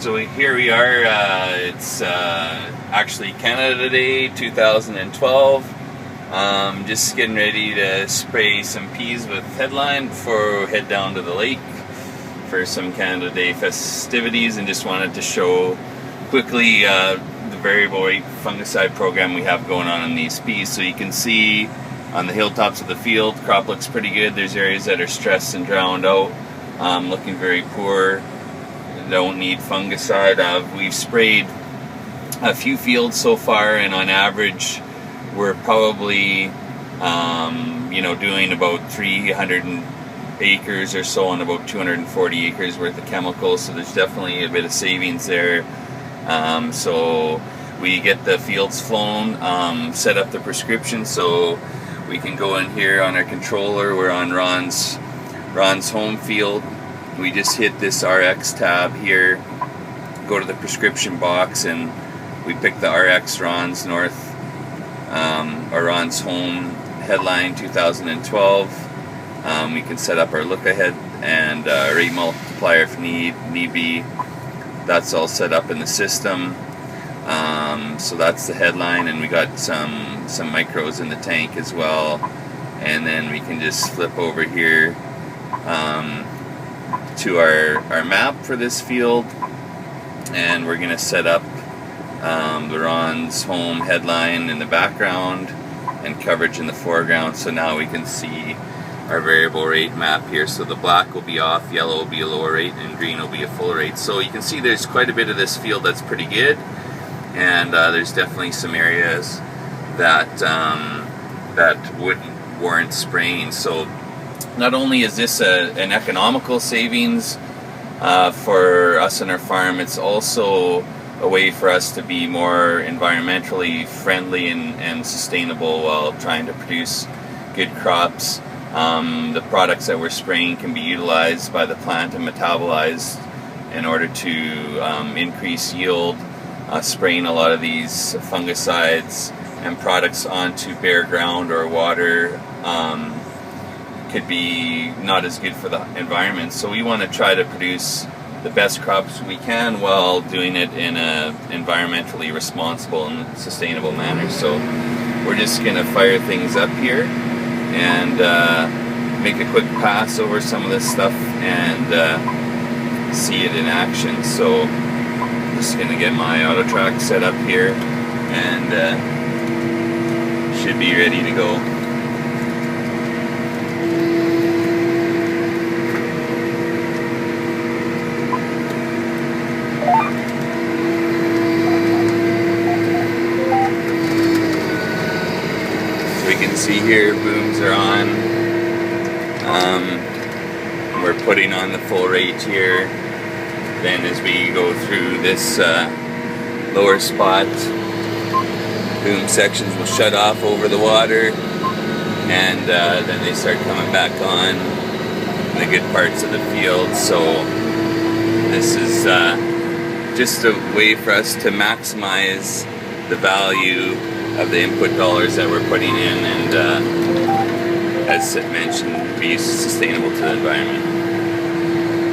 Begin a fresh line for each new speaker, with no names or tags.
So here we are, it's actually Canada Day 2012. Just getting ready to spray some peas with Headline before we head down to the lake for some Canada Day festivities, and just wanted to show quickly the variable rate fungicide program we have going on in these peas. So you can see on the hilltops of the field, crop looks pretty good. There's areas that are stressed and drowned out, looking very poor. Don't need fungicide. We've sprayed a few fields so far, and on average we're probably doing about 300 acres or so on about 240 acres worth of chemicals, so there's definitely a bit of savings there. So we get the fields flown, set up the prescription, so we can go in here on our controller. We're on Ron's home field. We just hit this RX tab here, go to the prescription box, and we pick the RX Ron's North or Ron's Home Headline 2012. We can set up our look ahead and rate multiplier if need be. That's all set up in the system. So that's the headline, and we got some micros in the tank as well. And then we can just flip over here to our map for this field, and we're going to set up the Ron's Home Headline in the background and coverage in the foreground. So now we can see our variable rate map here. So the black will be off, yellow will be a lower rate, and green will be a full rate. So you can see there's quite a bit of this field that's pretty good, and there's definitely some areas that wouldn't warrant spraying. So not only is this an economical savings for us and our farm, it's also a way for us to be more environmentally friendly and sustainable while trying to produce good crops. The products that we're spraying can be utilized by the plant and metabolized in order to increase yield. Spraying a lot of these fungicides and products onto bare ground or water could be not as good for the environment. So we want to try to produce the best crops we can while doing it in a environmentally responsible and sustainable manner. So we're just going to fire things up here and make a quick pass over some of this stuff and see it in action. So just going to get my auto track set up here, and should be ready to go. See here, booms are on. We're putting on the full rate here. Then as we go through this lower spot, boom sections will shut off over the water, and then they start coming back on in the good parts of the field. So this is just a way for us to maximize the value of the input dollars that we're putting in, and as mentioned, be sustainable to the environment.